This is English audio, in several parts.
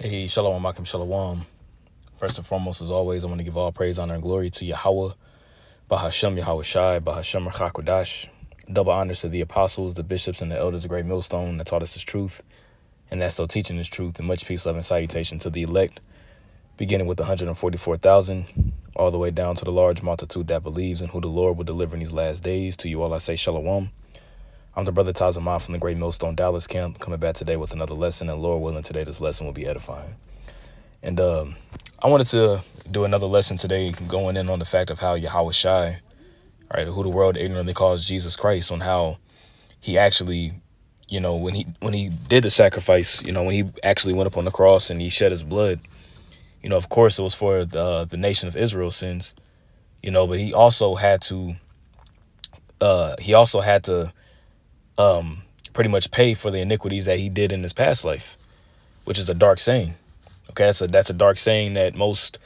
Hey, Shalom, Makim Shalom. First and foremost, as always, I want to give all praise, honor, and glory to Yahweh, Bahashem Yahawashi, Bahashem Rachakodash. Double honors to the apostles, the bishops, and the elders of Great Millstone that taught us this truth, and that's still teaching this truth. And much peace, love, and salutation to the elect, beginning with the 144,000, all the way down to the large multitude that believes in who the Lord will deliver in these last days. To you all I say Shalom. I'm the brother Tazamah from the Great Millstone Dallas camp, coming back today with another lesson, and Lord willing, today this lesson will be edifying. And I wanted to do another lesson today, going in on the fact of how Yahawashi, right, who the world ignorantly calls Jesus Christ, on how he actually, when he did the sacrifice, when he actually went up on the cross and he shed his blood, of course it was for the nation of Israel's sins, but he also had to pretty much pay for the iniquities that he did in his past life, which is a dark saying. Okay, that's a dark saying that most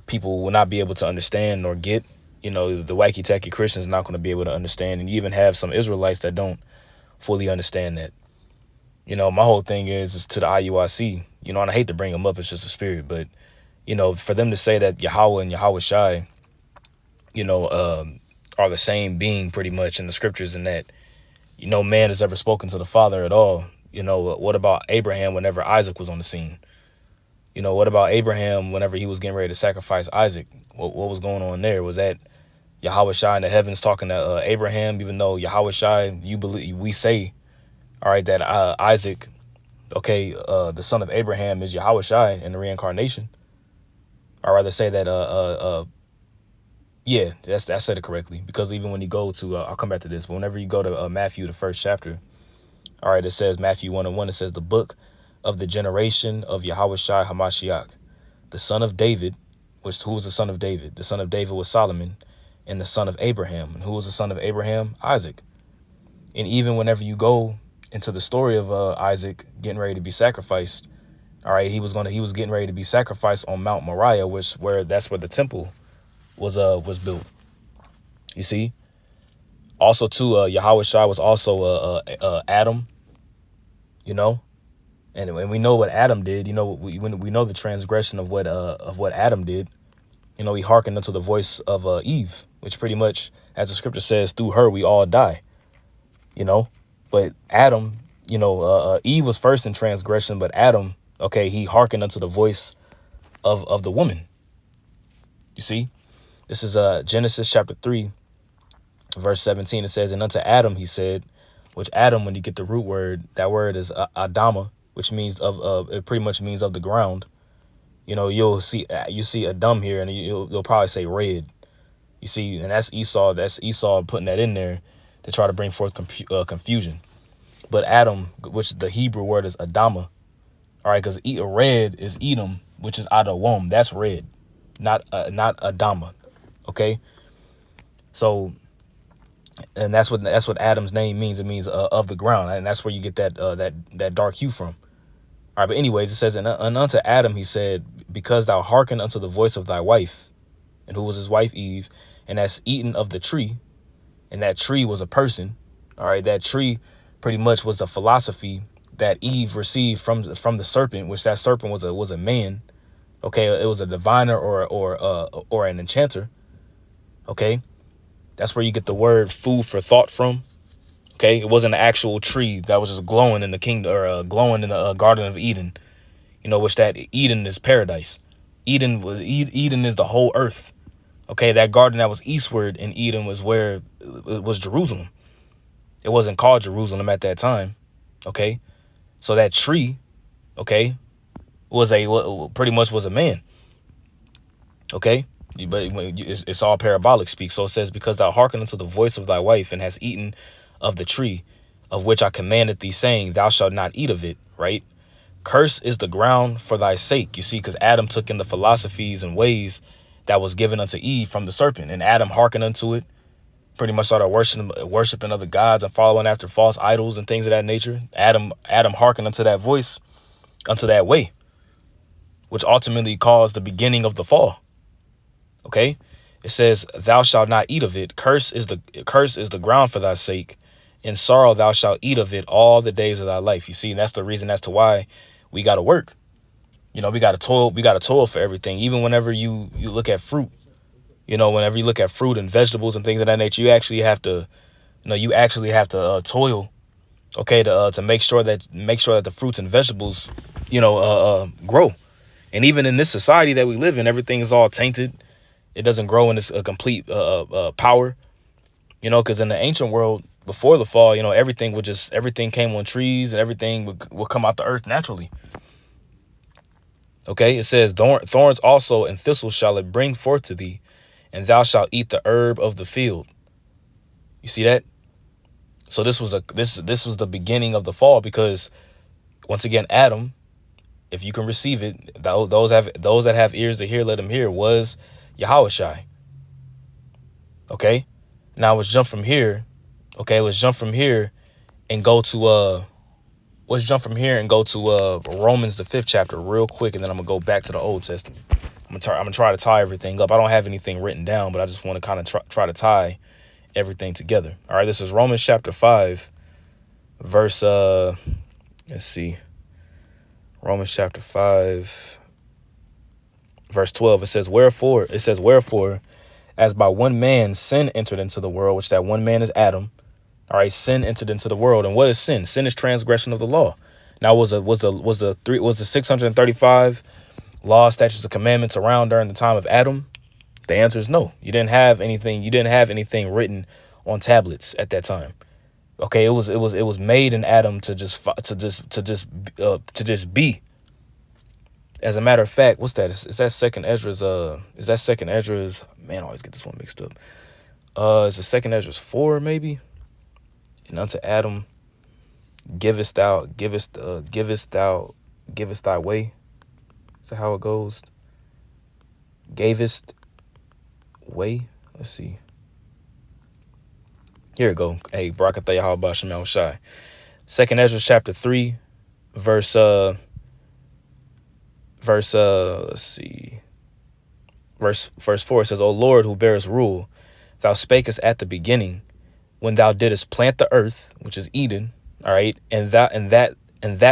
people will not be able to understand or get. The wacky tacky Christians not going to be able to understand, and you even have some Israelites that don't fully understand that. My whole thing is to the IUIC. And I hate to bring them up, it's just a spirit, but for them to say that Yahweh and Yahawashi, are the same being pretty much in the scriptures, and that no man has ever spoken to the Father at all. What about Abraham whenever Isaac was on the scene? What about Abraham whenever he was getting ready to sacrifice Isaac? What was going on there? Was that Yahawashi in the heavens talking to Abraham, even though Yahawashi, we say, all right, that Isaac, the son of Abraham, is Yahawashi in the reincarnation? I'd rather say that, I said it correctly, because even when you go to, I'll come back to this, but whenever you go to Matthew, the first chapter, all right, it says Matthew 1:1, it says the book of the generation of Yahawashi Hamashiach, the son of David, who was the son of David? The son of David was Solomon, and the son of Abraham. And who was the son of Abraham? Isaac. And even whenever you go into the story of Isaac getting ready to be sacrificed, all right, he was getting ready to be sacrificed on Mount Moriah, that's where the temple was built. You see? Also, too, Yahawashi was also Adam, And we know what Adam did. We know the transgression of what Adam did. He hearkened unto the voice of Eve, which pretty much, as the scripture says, through her we all die. But Adam, Eve was first in transgression, but Adam, he hearkened unto the voice of the woman. You see, this is Genesis chapter 3, verse 17. It says, and unto Adam he said, which Adam, when you get the root word, that word is Adama, which means it pretty much means of the ground. You see Adam here, and you'll probably say red. You see, and that's Esau putting that in there to try to bring forth confusion. But Adam, which the Hebrew word is Adama, all right, because red is Edom, which is Adawam. That's red, not Adama. Okay, so. And that's what Adam's name means. It means of the ground, and that's where you get that dark hue from. All right, but anyways, it says, and unto Adam he said, because thou hearken unto the voice of thy wife, and who was his wife Eve, and hast eaten of the tree, and that tree was a person. All right, that tree pretty much was the philosophy that Eve received from the serpent, which that serpent was a man. Okay, it was a diviner or an enchanter. Okay. That's where you get the word food for thought from. Okay, it wasn't an actual tree that was just glowing in the kingdom, or glowing in the Garden of Eden. Which that Eden is paradise. Eden is the whole earth. Okay, that garden that was eastward in Eden was where it was Jerusalem. It wasn't called Jerusalem at that time. Okay, so that tree, pretty much was a man. Okay. But it's all parabolic speak. So it says, because thou hearken unto the voice of thy wife, and hast eaten of the tree of which I commanded thee, saying, thou shalt not eat of it, right? Curse is the ground for thy sake. You see, because Adam took in the philosophies and ways that was given unto Eve from the serpent, and Adam hearkened unto it, pretty much started worshiping other gods and following after false idols and things of that nature. Adam hearkened unto that voice, unto that way, which ultimately caused the beginning of the fall. Okay, it says, thou shalt not eat of it. Curse is the ground for thy sake. In sorrow thou shalt eat of it all the days of thy life. You see, and that's the reason as to why we got to work. You know, we got to toil for everything. Even whenever you look at fruit, you know, whenever you look at fruit and vegetables and things of that nature, you actually have to, toil, okay, to make sure that the fruits and vegetables, grow. And even in this society that we live in, everything is all tainted. It doesn't grow in this complete power, you know, because in the ancient world before the fall, you know, everything came on trees and everything would come out the earth naturally. Okay, it says thorns also and thistles shall it bring forth to thee, and thou shalt eat the herb of the field. You see that? So this was the beginning of the fall, because once again, Adam, if you can receive it, those that have ears to hear, let them hear, was Yahawashi. Okay, now let's jump from here. Okay, let's jump from here and go to Romans the 5th chapter real quick, and then I'm gonna go back to the Old Testament. I'm gonna try to tie everything up. I don't have anything written down, but I just want to kind of try to tie everything together. All right, this is Romans chapter 5, verse let's see, Romans chapter 5, verse 12. It says wherefore, as by one man sin entered into the world, which that one man is Adam. All right, sin entered into the world. And what is sin? Sin is transgression of the law. Now, was the 635 laws, statutes, and commandments around during the time of Adam? The answer is no. You didn't have anything written on tablets at that time. Okay, it was made in Adam to just be. As a matter of fact, what's that? Is that second Ezra's? Man, I always get this one mixed up. Is it second Ezra's 4 maybe? And unto Adam givest thy way. Is that how it goes? Gavest way. Let's see. Here we go. Hey, Barakatah Yahawashi Shai. Second Ezra chapter 3, verse let's see. Verse 4 says, O Lord, who bearest rule, thou spakest at the beginning, when thou didst plant the earth, which is Eden, all right, and that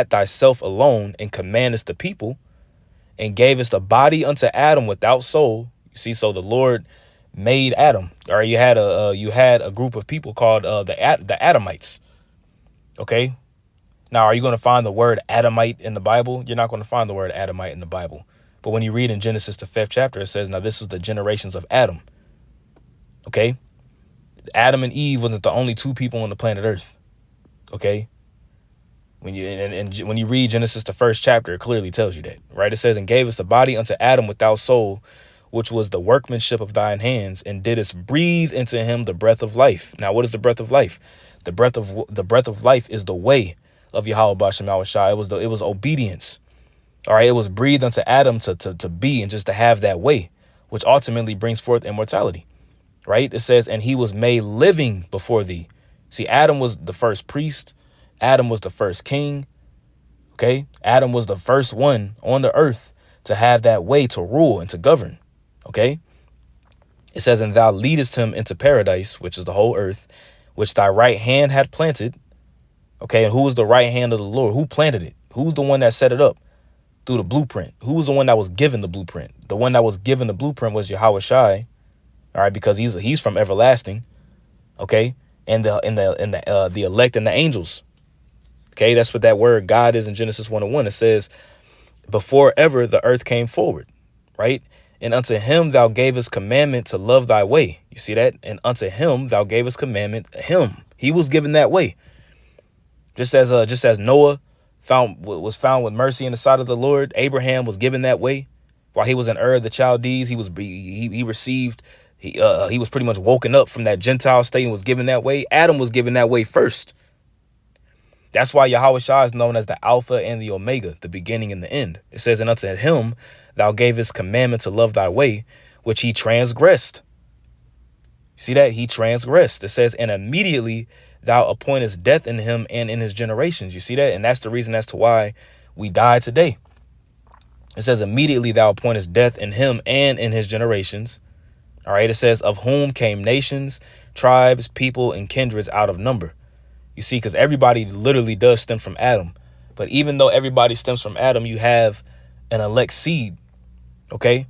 thyself alone, and commandest the people, and gavest a body unto Adam without soul. You see, so the Lord made Adam. All right, you had a group of people called the Adamites. Okay, now are you going to find the word Adamite in the Bible? You're not going to find the word Adamite in the Bible. But when you read in Genesis the 5th chapter, it says, now this was the generations of Adam. Okay. Adam and Eve wasn't the only two people on the planet Earth. Okay. When you read Genesis the 1st chapter, it clearly tells you that, right? It says, and gave us the body unto Adam without soul, which was the workmanship of thine hands, and didst breathe into him the breath of life. Now, what is the breath of life? The breath of life is the way of Yahawashi Shai. It was obedience. All right, it was breathed unto Adam to be and just to have that way, which ultimately brings forth immortality. Right? It says, and he was made living before thee. See, Adam was the first priest. Adam was the first king. Okay. Adam was the first one on the earth to have that way to rule and to govern. Okay. It says, and thou leadest him into paradise, which is the whole earth, which thy right hand had planted. Okay. And who was the right hand of the Lord? Who planted it? Who's the one that set it up? Through the blueprint. Who's the one that was given the blueprint? The one that was given the blueprint was Yahawashi. All right, because he's from everlasting. Okay, and the elect and the angels. Okay, that's what that word God is in Genesis 1:1. It says, before ever the earth came forward, right? And unto him thou gavest commandment to love thy way. You see that? And unto him thou gavest commandment. He was given that way. Just as Noah was found with mercy in the sight of the Lord, Abraham was given that way. While he was in Ur of the Chaldees, he was pretty much woken up from that Gentile state and was given that way. Adam was given that way first. That's why Yahawashi is known as the Alpha and the Omega, the beginning and the end. It says, and unto him thou gavest commandment to love thy way, which he transgressed. See that? He transgressed. It says, and immediately thou appointest death in him and in his generations. You see that? And that's the reason as to why we die today. It says, immediately thou appointest death in him and in his generations. All right. It says, of whom came nations, tribes, people, and kindreds out of number. You see, because everybody literally does stem from Adam. But even though everybody stems from Adam, you have an elect seed. Okay.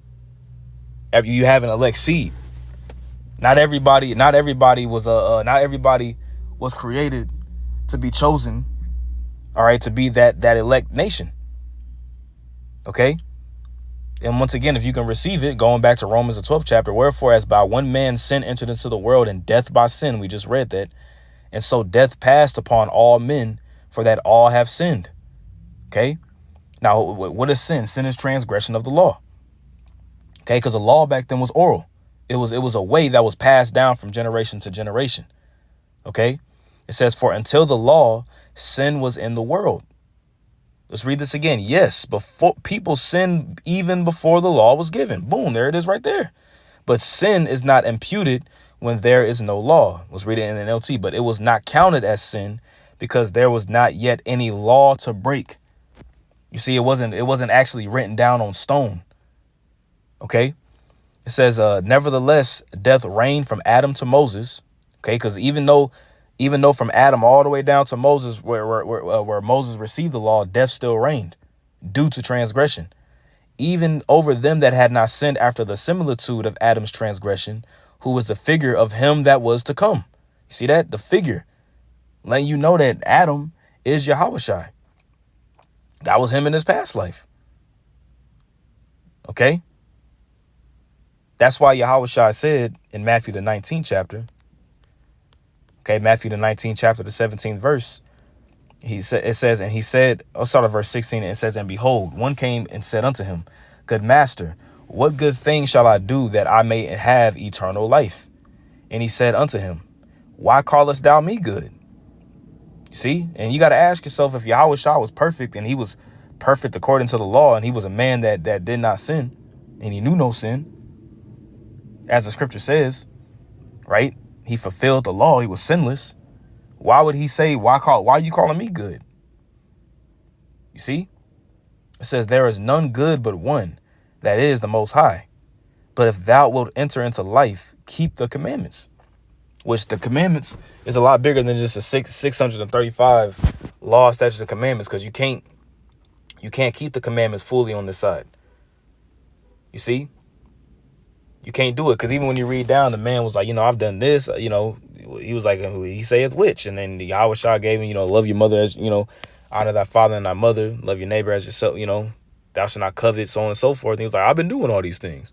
After you have an elect seed, not everybody was created to be chosen. All right. To be that elect nation. Okay. And once again, if you can receive it, going back to Romans, the 12th chapter, wherefore as by one man sin entered into the world, and death by sin, we just read that. And so death passed upon all men, for that all have sinned. Okay. Now, what is sin? Sin is transgression of the law. Okay. Because the law back then was oral. It was a way that was passed down from generation to generation. Okay. It says, for until the law, sin was in the world. Let's read this again. Yes, before people sinned even before the law was given. Boom, there it is right there. But sin is not imputed when there is no law. Let's read it in NLT. But it was not counted as sin because there was not yet any law to break. You see, it wasn't actually written down on stone. Okay. It says, nevertheless, death reigned from Adam to Moses. Okay, because even though from Adam all the way down to Moses, where Moses received the law, death still reigned due to transgression, even over them that had not sinned after the similitude of Adam's transgression, who was the figure of him that was to come. You see that? The figure, letting you know that Adam is Yahawashi. That was him in his past life. Okay. That's why Yahawashi said in Matthew the 19th chapter, okay, Matthew the 19th chapter, the 17th verse, I'll start at verse 16, and it says, and behold, one came and said unto him, good master, what good thing shall I do that I may have eternal life? And he said unto him, why callest thou me good? You see, and you got to ask yourself, if Yahawashi was perfect and he was perfect according to the law, and he was a man that did not sin, and he knew no sin, as the scripture says, right? He fulfilled the law. He was sinless. Why would he say, why are you calling me good? You see, it says there is none good but one, that is the Most High. But if thou wilt enter into life, keep the commandments, which the commandments is a lot bigger than just a 635 law, statutes, and commandments, because you can't keep the commandments fully on this side. You see? You can't do it, because even when you read down, the man was like, I've done this, he was like, he saith which, and then the Yahawashi gave him, love your mother as, honor thy father and thy mother, love your neighbor as yourself, thou shalt not covet, so on and so forth. And he was like, I've been doing all these things,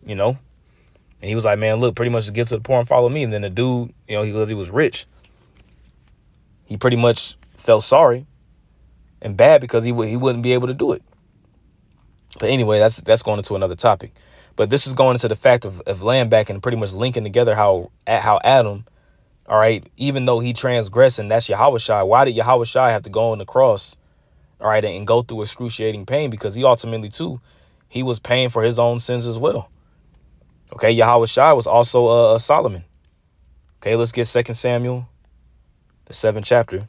and he was like, man, look, pretty much just give to the poor and follow me. And then the dude, he was rich, he pretty much felt sorry and bad because he wouldn't be able to do it. But anyway, that's going into another topic. But this is going into the fact of laying back and pretty much linking together how Adam, all right, even though he transgressed, and that's Yahawashi, why did Yahawashi have to go on the cross, all right, and go through excruciating pain? Because he ultimately, too, he was paying for his own sins as well. Okay, Yahawashi was also Solomon. Okay, let's get 2 Samuel, the 7th chapter.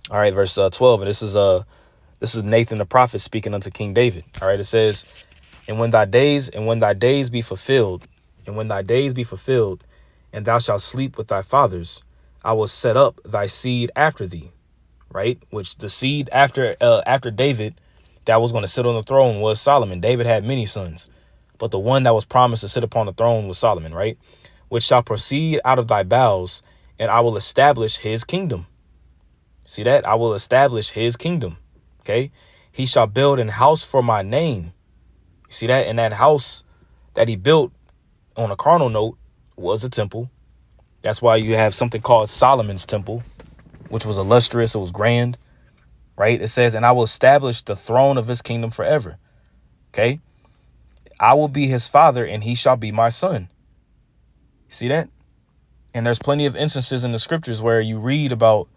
All right, verse 12, and this is Nathan the prophet speaking unto King David. All right, it says, and when thy days be fulfilled, and thou shalt sleep with thy fathers, I will set up thy seed after thee. Right, which the seed after David that was going to sit on the throne was Solomon. David had many sons, but the one that was promised to sit upon the throne was Solomon. Right, which shall proceed out of thy bowels, and I will establish his kingdom. See that? I will establish his kingdom. Okay, he shall build an house for my name. You see that? And that house that he built, on a carnal note, was a temple. That's why you have something called Solomon's temple, which was illustrious. It was grand, right? It says, and I will establish the throne of his kingdom forever. Okay, I will be his father and he shall be my son. See that? And there's plenty of instances in the scriptures where you read about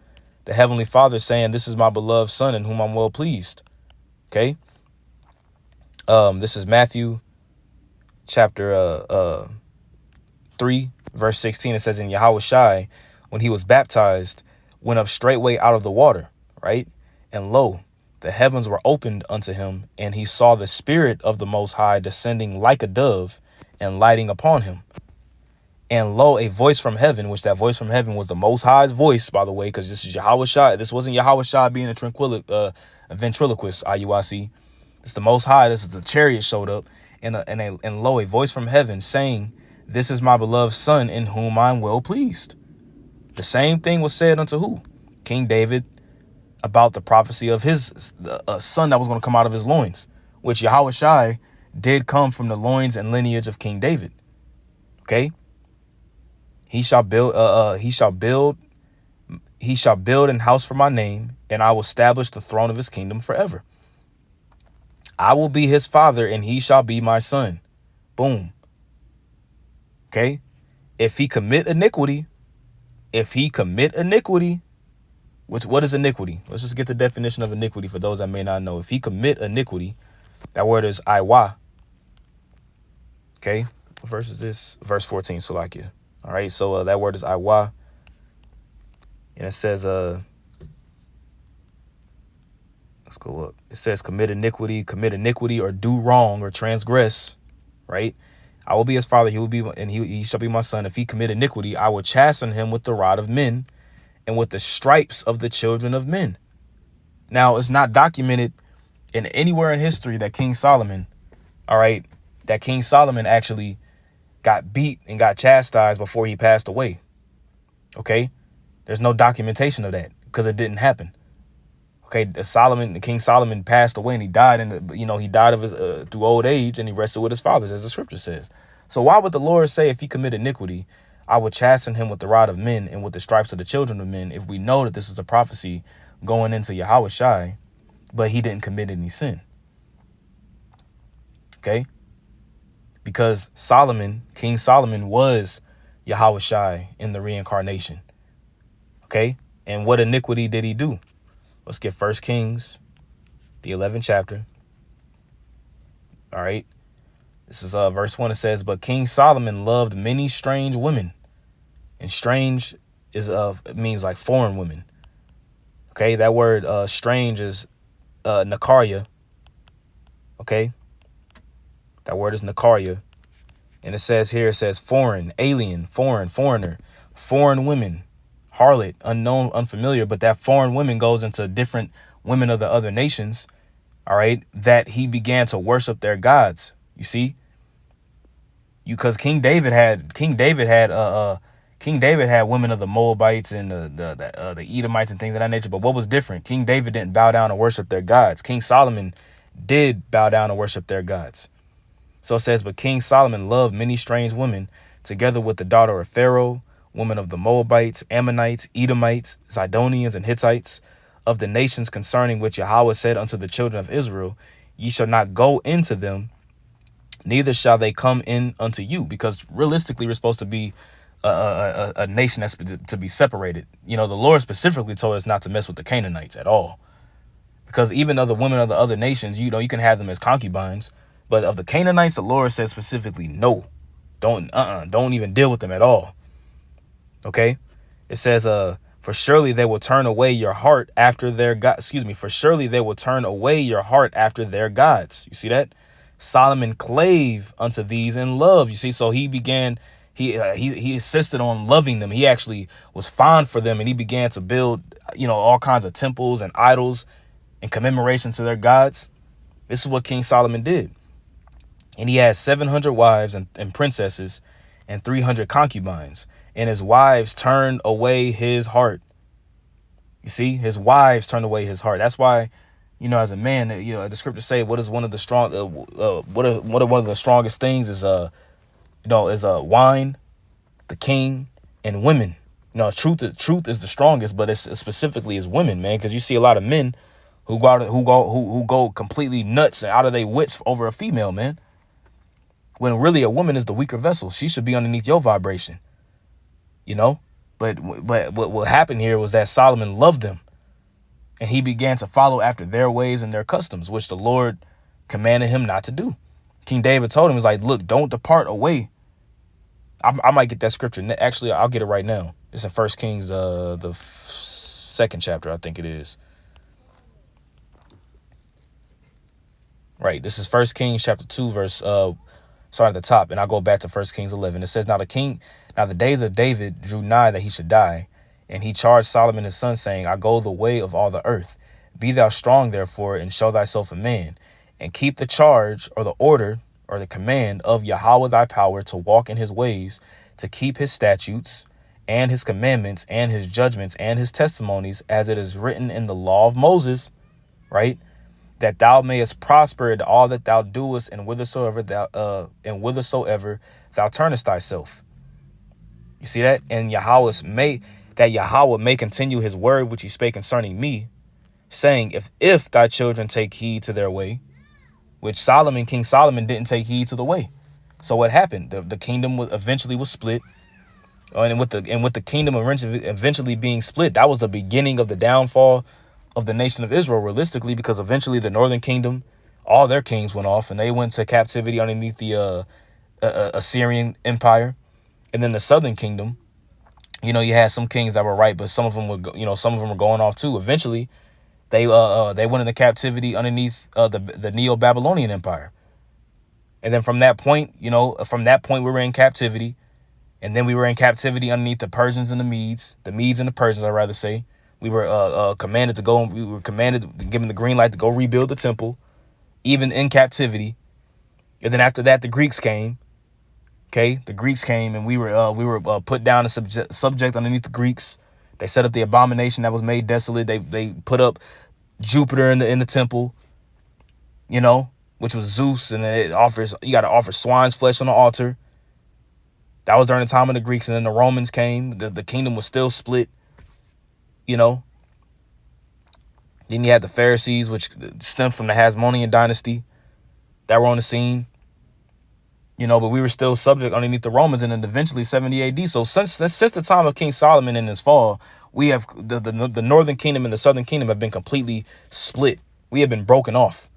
the Heavenly Father saying, this is my beloved son in whom I'm well pleased. Okay. This is Matthew chapter 3, verse 16. It says, in Yahawashi, when he was baptized, went up straightway out of the water. Right. And lo, the heavens were opened unto him, and he saw the Spirit of the Most High descending like a dove and lighting upon him. And lo, a voice from heaven, which that voice from heaven was the Most High's voice, by the way, because this is Yahawashi. This wasn't Yahawashi being a a ventriloquist, Yahawashi. It's the Most High. This is the chariot showed up, and lo, a voice from heaven saying, "This is my beloved son, in whom I am well pleased." The same thing was said unto who? King David, about the prophecy of his son that was going to come out of his loins, which Yahawashi did come from the loins and lineage of King David. Okay, he shall build an house for my name, and I will establish the throne of his kingdom forever. I will be his father, and he shall be my son. Boom. Okay, if he commit iniquity, what is iniquity? Let's just get the definition of iniquity for those that may not know. If he commit iniquity, that word is iwa. Okay, what verse is this? Verse 14, Salakia. All right, so that word is iwa. And it says, let's go up. It says commit iniquity or do wrong or transgress, right? I will be his father, he shall be my son. If he commit iniquity, I will chasten him with the rod of men and with the stripes of the children of men. Now, it's not documented in anywhere in history that King Solomon, all right, that King Solomon actually got beat and got chastised before he passed away. Okay, there's no documentation of that because it didn't happen. Okay, King Solomon passed away and he died, he died of his through old age, and he rested with his fathers, as the scripture says. So why would the Lord say, if he commit iniquity, I would chasten him with the rod of men and with the stripes of the children of men, if we know that this is a prophecy going into Yahawashi, but he didn't commit any sin? Okay, because King Solomon was Yahawashi in the reincarnation. Okay, and what iniquity did he do? Let's get 1 Kings, the 11th chapter. All right, this is verse 1. It says, "But King Solomon loved many strange women," and strange means like foreign women. Okay, that word strange is Nakaria. Okay, that word is Nakaria. And it says foreign, alien, foreigner, foreign women, harlot, unknown, unfamiliar. But that foreign women goes into different women of the other nations. All right, that he began to worship their gods. You see, because King David had women of the Moabites and the Edomites and things of that nature. But what was different? King David didn't bow down and worship their gods. King Solomon did bow down and worship their gods. So it says, "But King Solomon loved many strange women, together with the daughter of Pharaoh, women of the Moabites, Ammonites, Edomites, Zidonians, and Hittites, of the nations concerning which Yahweh said unto the children of Israel, ye shall not go into them, neither shall they come in unto you." Because realistically, we're supposed to be a nation that's to be separated. The Lord specifically told us not to mess with the Canaanites at all. Because even of the women of the other nations, you can have them as concubines. But of the Canaanites, the Lord said specifically, no, don't even deal with them at all. Okay, it says, for surely they will turn away your heart after their God. For surely they will turn away your heart after their gods. You see that? Solomon clave unto these in love. You see, so he insisted on loving them. He actually was fond for them, and he began to build, all kinds of temples and idols in commemoration to their gods. This is what King Solomon did. And he had 700 wives and princesses and 300 concubines. And his wives turned away his heart. You see, his wives turned away his heart. That's why, as a man, the scriptures say, what is one of the one of the strongest things is wine, the king, and women. Truth is the strongest, but it's specifically is women, man. Because you see a lot of men who go completely nuts and out of their wits over a female, man. When really a woman is the weaker vessel. She should be underneath your vibration. But what happened here was that Solomon loved them, and he began to follow after their ways and their customs, which the Lord commanded him not to do. King David told him, he's like, look, don't depart away. I might get that scripture. Actually, I'll get it right now. It's in 1 Kings, the second chapter, I think it is. Right. This is 1 Kings chapter 2, verse starting at the top, and I'll go back to 1 Kings 11. It says, now the days of David drew nigh that he should die, and he charged Solomon his son, saying, I go the way of all the earth. Be thou strong, therefore, and show thyself a man, and keep the charge or the order or the command of Yahweh thy power to walk in his ways, to keep his statutes and his commandments and his judgments and his testimonies, as it is written in the law of Moses, right? That thou mayest prosper in all that thou doest, and whithersoever thou turnest thyself. You see that? And Yahweh may continue his word which he spake concerning me, saying, if thy children take heed to their way, which King Solomon didn't take heed to the way. So what happened? The kingdom eventually was split. And with the kingdom eventually being split, that was the beginning of the downfall of the nation of Israel, realistically, because eventually the northern kingdom, all their kings went off and they went to captivity underneath the Assyrian Empire. And then the southern kingdom, you had some kings that were right, but some of them were going off too. Eventually, they went into captivity underneath the Neo-Babylonian Empire. And then from that point, we were in captivity. And then we were in captivity underneath the Persians and the Medes and the Persians, I'd rather say. We were commanded to go, given the green light to go rebuild the temple, even in captivity. And then after that, the Greeks came. Okay, the Greeks came, and we were put down as subject underneath the Greeks. They set up the abomination that was made desolate. They put up Jupiter in the temple, which was Zeus, and then you got to offer swine's flesh on the altar. That was during the time of the Greeks, and then the Romans came. The kingdom was still split, Then you had the Pharisees, which stemmed from the Hasmonean dynasty, that were on the scene. But we were still subject underneath the Romans, and then eventually 70 AD. So since the time of King Solomon in his fall, we have the northern kingdom and the southern kingdom have been completely split. We have been broken off.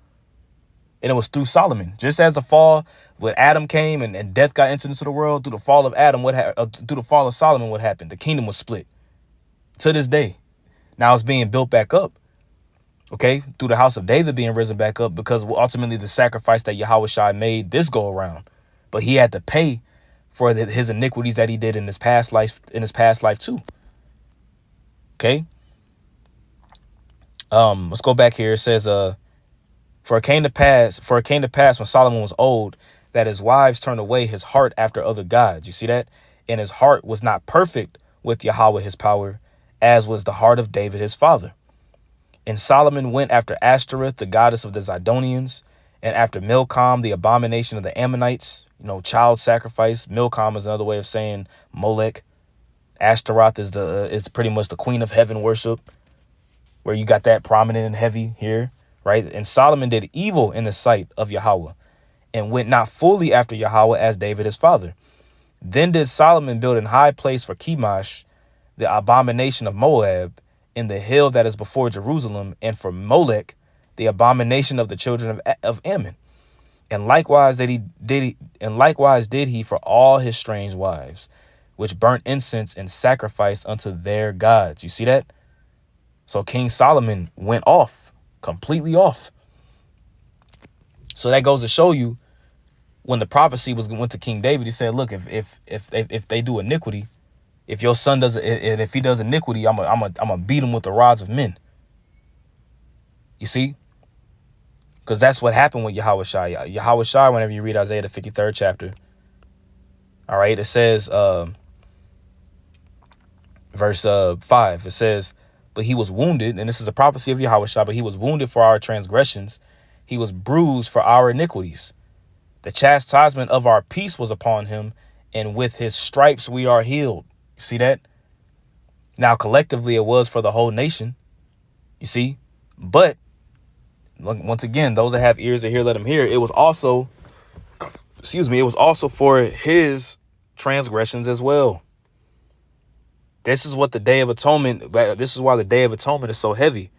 And it was through Solomon. Just as the fall, when Adam came and death got entered into the world, through the fall of through the fall of Solomon, what happened? The kingdom was split. To this day. Now it's being built back up. Okay, through the house of David being risen back up, because ultimately the sacrifice that Yahawashi made this go around. But he had to pay for his iniquities that he did in his past life too. Okay. Let's go back here. It says, for it came to pass when Solomon was old, that his wives turned away his heart after other gods. You see that? And his heart was not perfect with Yahweh his power, as was the heart of David his father. And Solomon went after Ashtoreth, the goddess of the Zidonians, and after Milcom, the abomination of the Ammonites. Child sacrifice. Milcom is another way of saying Molech. Ashtaroth is pretty much the queen of heaven worship, where you got that prominent and heavy here, right? And Solomon did evil in the sight of Yahweh, and went not fully after Yahweh as David his father. Then did Solomon build an high place for Chemosh, the abomination of Moab, in the hill that is before Jerusalem, and for Molech, the abomination of the children of Ammon. And likewise did he for all his strange wives, which burnt incense and sacrificed unto their gods. You see that? So King Solomon went off, completely off. So that goes to show you, when the prophecy went to King David, he said, look, if they do iniquity, if your son does it, and if he does iniquity, I'm gonna beat him with the rods of men. You see? Because that's what happened with Yahawashi. Yahawashi, whenever you read Isaiah the 53rd chapter, all right, it says, verse 5, it says, but he was wounded, and this is a prophecy of Yahawashi, but he was wounded for our transgressions, he was bruised for our iniquities. The chastisement of our peace was upon him, and with his stripes we are healed. You see that? Now, collectively, it was for the whole nation, you see, but once again, those that have ears to hear, let them hear. It was also, it was also for his transgressions as well. This is what the Day of Atonement, this is why the Day of Atonement is so heavy.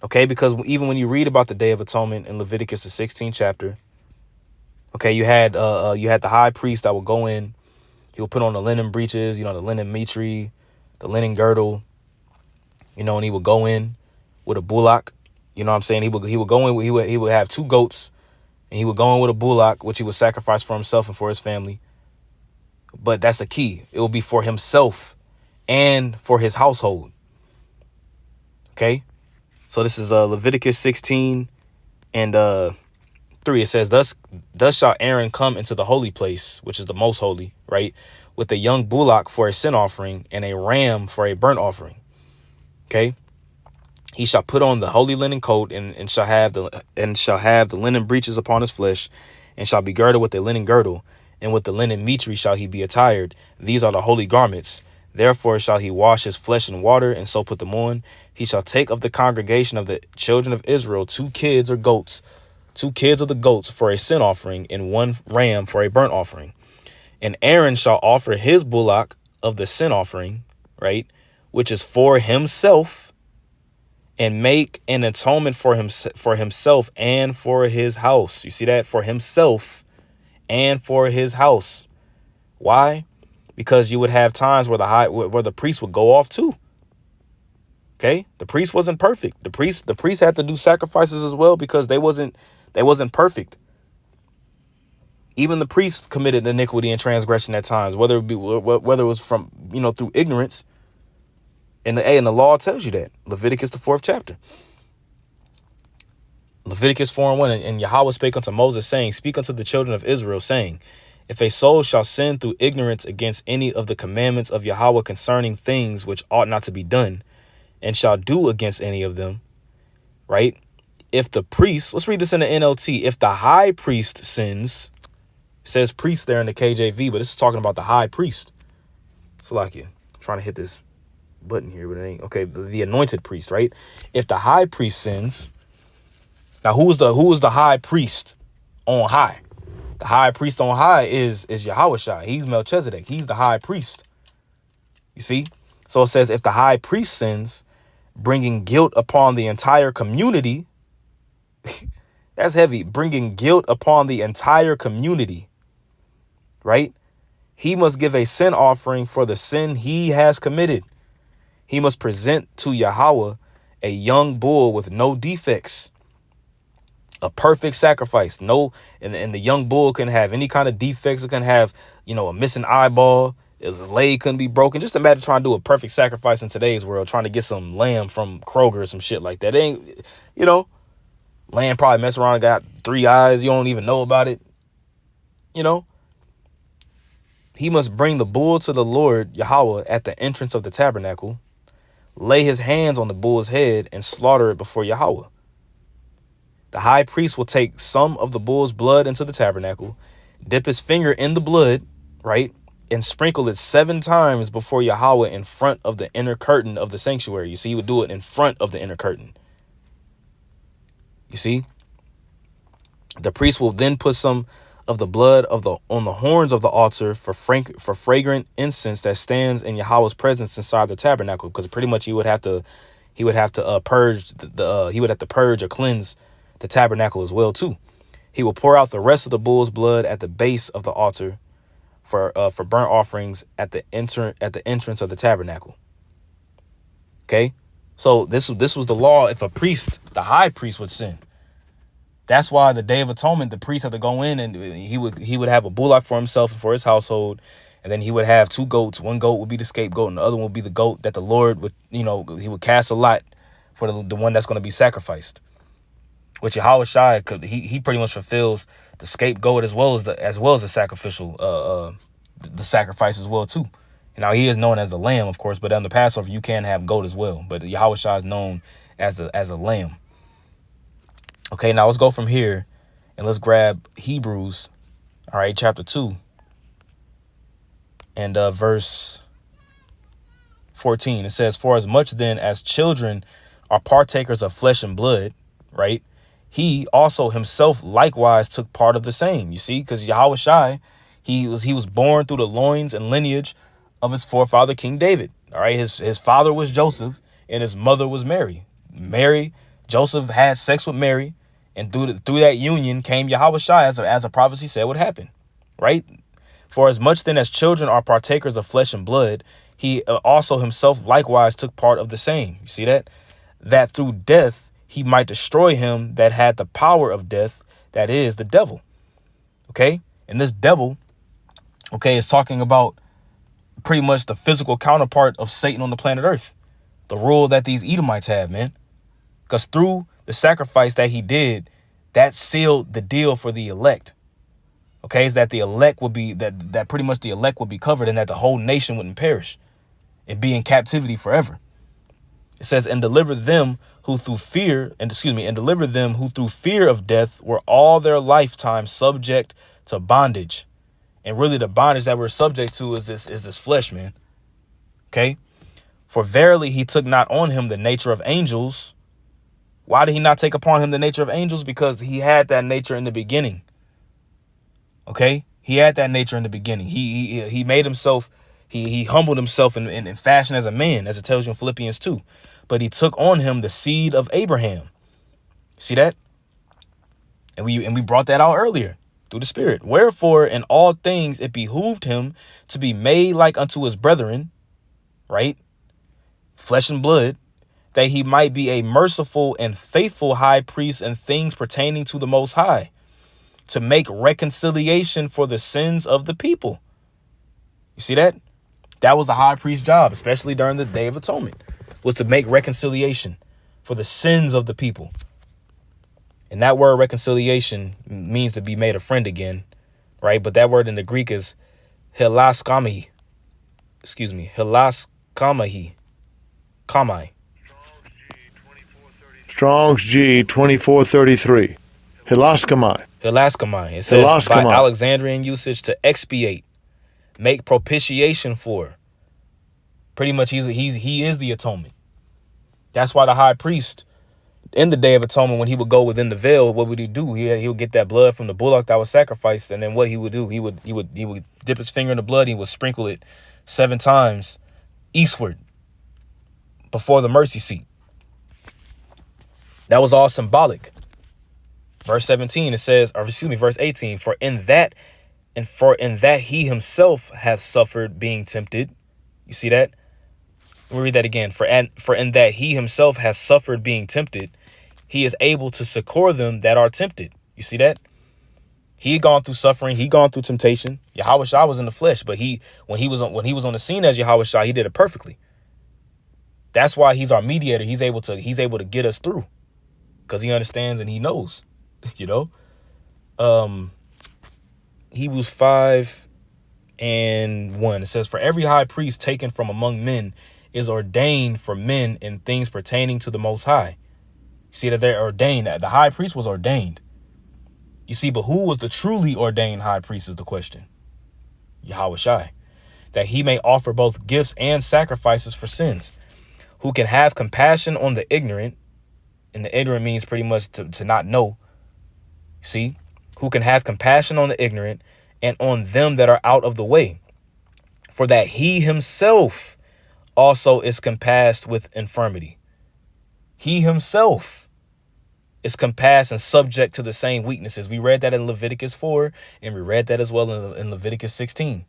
Okay, because even when you read about the Day of Atonement in Leviticus, the 16th chapter, okay, you had the high priest that would go in, he would put on the linen breeches, the linen mitre, the linen girdle, and he would go in with a bullock. You know what I'm saying? He would go in, he would have 2 goats, and he would go in with a bullock, which he would sacrifice for himself and for his family. But that's the key. It will be for himself and for his household. Okay? So this is Leviticus 16 and 3. It says, thus shall Aaron come into the holy place, which is the most holy, right, with a young bullock for a sin offering and a ram for a burnt offering. Okay. He shall put on the holy linen coat and shall have the linen breeches upon his flesh, and shall be girded with a linen girdle, and with the linen mitre shall he be attired. These are the holy garments. Therefore shall he wash his flesh in water, and so put them on. He shall take of the congregation of the children of Israel 2 kids or goats, 2 kids of the goats for a sin offering, and 1 ram for a burnt offering. And Aaron shall offer his bullock of the sin offering, right, which is for himself, and make an atonement for himself and for his house. You see that? For himself and for his house. Why? Because you would have times where the priest would go off too. Okay, the priest wasn't perfect. The priest had to do sacrifices as well because they wasn't perfect. Even the priest committed iniquity and transgression at times, whether it was from through ignorance. And the law tells you that. Leviticus, the 4th chapter. Leviticus 4:1. And Yahweh spake unto Moses, saying, speak unto the children of Israel, saying, if a soul shall sin through ignorance against any of the commandments of Yahweh concerning things which ought not to be done, and shall do against any of them, right? If the priest, let's read this in the NLT. If the high priest sins, it says priest there in the KJV, but this is talking about the high priest. So like I'm trying to hit this button here, but it ain't. Okay, the anointed priest, right? If the high priest sins, now who is the high priest on high? The high priest on high is Yahawashi. He's Melchizedek. He's the high priest. You see? So it says, if the high priest sins, bringing guilt upon the entire community, that's heavy, bringing guilt upon the entire community, right? He must give a sin offering for the sin he has committed. He must present to Yahweh a young bull with no defects, a perfect sacrifice. No, and the young bull can have any kind of defects. It can have, a missing eyeball. His leg couldn't be broken. Just imagine trying to do a perfect sacrifice in today's world, trying to get some lamb from Kroger or some shit like that. It ain't, lamb probably mess around and got 3 eyes. You don't even know about it. He must bring the bull to the Lord Yahweh at the entrance of the tabernacle, lay his hands on the bull's head, and slaughter it before Yahweh. The high priest will take some of the bull's blood into the tabernacle, dip his finger in the blood, right, and sprinkle it 7 times before Yahweh in front of the inner curtain of the sanctuary. You see, he would do it in front of the inner curtain. You see, the priest will then put some of the blood on the horns of the altar for fragrant incense that stands in Yahweh's presence inside the tabernacle, because pretty much he would have to purge he would have to purge or cleanse the tabernacle as well too. He will pour out the rest of the bull's blood at the base of the altar for burnt offerings at the entrance of the tabernacle. Okay, so this was the law. If the high priest would sin, that's why the Day of Atonement, the priest had to go in and he would have a bullock for himself and for his household, and then he would have 2 goats. One goat would be the scapegoat, and the other one would be the goat that the Lord would, he would cast a lot for the one that's going to be sacrificed. Which Yahawashi he pretty much fulfills the scapegoat as well as the sacrificial the sacrifice as well too. And now he is known as the lamb, of course, but on the Passover you can have goat as well. But Yahawashi is known as a lamb. Okay, now let's go from here and let's grab Hebrews, all right, chapter 2 and verse 14. It says, for as much then as children are partakers of flesh and blood, right, he also himself likewise took part of the same. You see, because Yahawashi, he was born through the loins and lineage of his forefather, King David. All right, his father was Joseph and his mother was Mary. Joseph had sex with Mary, and through that union came Yahawashi, as a prophecy said would happen, right? For as much then as children are partakers of flesh and blood, he also himself likewise took part of the same. You see that through death he might destroy him that had the power of death, that is the devil. Okay, and this devil, okay, is talking about pretty much the physical counterpart of Satan on the planet Earth, the rule that these Edomites have, man. Because through the sacrifice that he did, that sealed the deal for the elect. Okay, is that the elect would be, that pretty much the elect would be covered, and that the whole nation wouldn't perish and be in captivity forever. It says, and deliver them who through fear, and deliver them who through fear of death were all their lifetime subject to bondage. And really the bondage that we're subject to is this flesh, man. Okay. For verily he took not on him the nature of angels. Why did he not take upon him the nature of angels? Because he had that nature in the beginning. Okay. He had that nature in the beginning. He made himself, he humbled himself in fashion as a man, as it tells you in Philippians 2. But he took on him the seed of Abraham. See that? And we brought that out earlier through the Spirit. Wherefore in all things it behooved him to be made like unto his brethren, right? Flesh and blood, that he might be a merciful and faithful high priest in things pertaining to the Most High, to make reconciliation for the sins of the people. You see that? That was the high priest's job, especially during the Day of Atonement, was to make reconciliation for the sins of the people. And that word reconciliation means to be made a friend again, right? But that word in the Greek is hilaskami. Hilaskamahi. Kamai. Strong's G 2433. Hilaskamai. Hilaskamai. It says Hilaskamai. by Alexandrian usage to expiate, make propitiation for. Pretty much he is the atonement. That's why the high priest in the Day of Atonement, when he would go within the veil, what would he do? He would get that blood from the bullock that was sacrificed, and then what he would do, he would dip his finger in the blood, and he would sprinkle it 7 times eastward before the mercy seat. That was all symbolic. Verse 17, it says, verse 18, for in that he himself hath suffered being tempted. You see that? We'll read that again. For in that he himself has suffered being tempted, he is able to succor them that are tempted. You see that? He had gone through suffering. He gone through temptation. Yahawashi was in the flesh, but when he was on the scene as Yahawashi, he did it perfectly. That's why he's our mediator. He's able to get us through, because he understands and he knows. You know, Hebrews 5:1. It says, for every high priest taken from among men is ordained for men in things pertaining to the Most High. You see that they're ordained. The high priest was ordained. You see, but who was the truly ordained high priest is the question. Yahawashi. That he may offer both gifts and sacrifices for sins, who can have compassion on the ignorant. And the ignorant means pretty much to not know. See, who can have compassion on the ignorant and on them that are out of the way, for that he himself also is compassed with infirmity. He himself is compassed and subject to the same weaknesses. We read that in Leviticus 4, and we read that as well in Leviticus 16.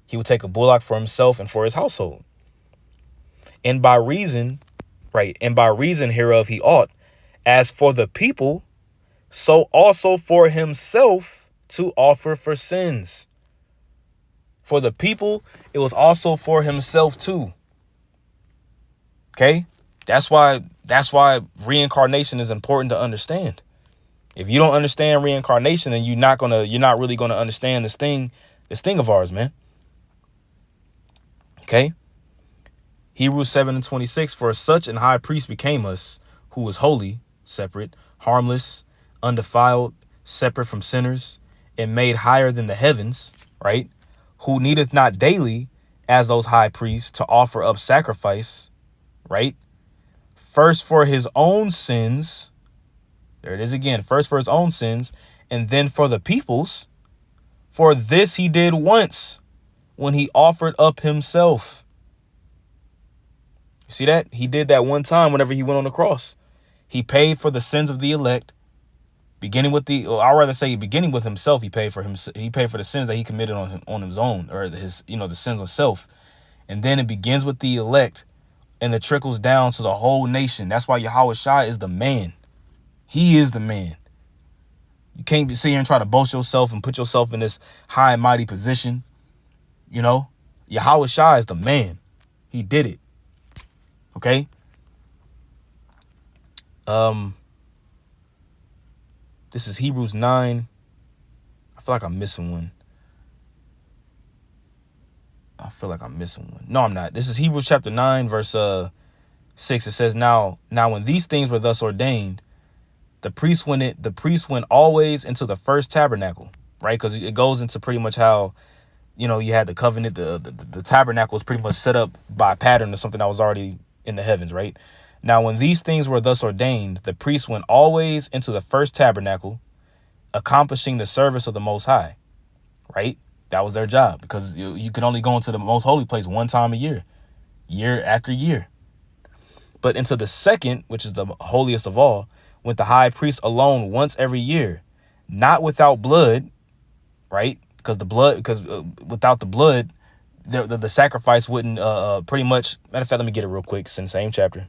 He would take a bullock for himself and for his household. And by reason hereof he ought, as for the people, so also for himself to offer for sins. For the people, it was also for himself too. Okay? That's why reincarnation is important to understand. If you don't understand reincarnation, then you're not really gonna understand this thing of ours, man. Okay? Hebrews 7:26, for such an high priest became us, who was holy, separate, harmless, undefiled, separate from sinners, and made higher than the heavens, right? Who needeth not daily, as those high priests, to offer up sacrifice, right? First for his own sins. There it is again. First for his own sins, and then for the people's. For this he did once, when he offered up himself. You see that? He did that one time whenever he went on the cross. He paid for the sins of the elect, beginning with himself. He paid for the sins that he committed on his own, or the sins of self. And then it begins with the elect, and it trickles down to the whole nation. That's why Yahawashi is the man. He is the man. You can't sit here and try to boast yourself and put yourself in this high and mighty position. You know, Yahawashi is the man. He did it. Okay. This is Hebrews 9. I feel like I'm missing one. No, I'm not. This is Hebrews chapter 9, verse 6. It says, Now when these things were thus ordained, the priest went always into the first tabernacle, right? Because it goes into pretty much how, you had the covenant, the tabernacle was pretty much set up by pattern or something that was already in the heavens, right? Now, when these things were thus ordained, the priest went always into the first tabernacle, accomplishing the service of the Most High, right? That was their job, because you could only go into the most holy place one time a year, year after year. But into the second, which is the holiest of all, went the high priest alone once every year, not without blood, right? Because without the blood, the sacrifice wouldn't pretty much. Matter of fact, let me get it real quick. It's in the same chapter.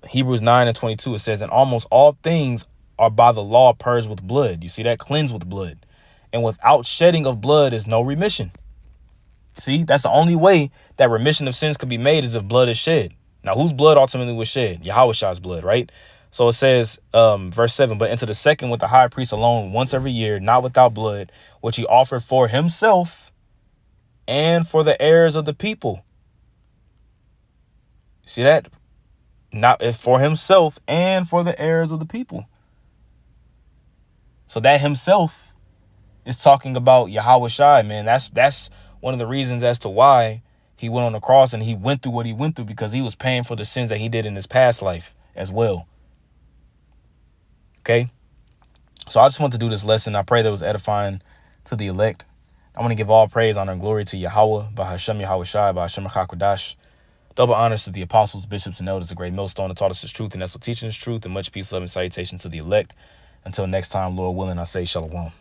Hebrews 9:22, it says, and almost all things are by the law purged with blood. You see that? Cleansed with blood. And without shedding of blood is no remission. See, that's the only way that remission of sins could be made, is if blood is shed. Now, whose blood ultimately was shed? Yahawashi's blood, right? So it says, verse 7, but into the second with the high priest alone once every year, not without blood, which he offered for himself and for the heirs of the people. See that? Not for himself and for the heirs of the people. So that himself is talking about Yahawashi, man. That's one of the reasons as to why he went on the cross and he went through what he went through, because he was paying for the sins that he did in his past life as well. Okay. So I just want to do this lesson. I pray that it was edifying to the elect. I want to give all praise, honor, and glory to Yahweh, by Hashem Yahawashi, by Hashem HaKadosh. Double honors to the apostles, bishops, and elders, a great millstone that taught us his truth, and that's what teaching his truth, and much peace, love, and salutation to the elect. Until next time, Lord willing, I say shalom.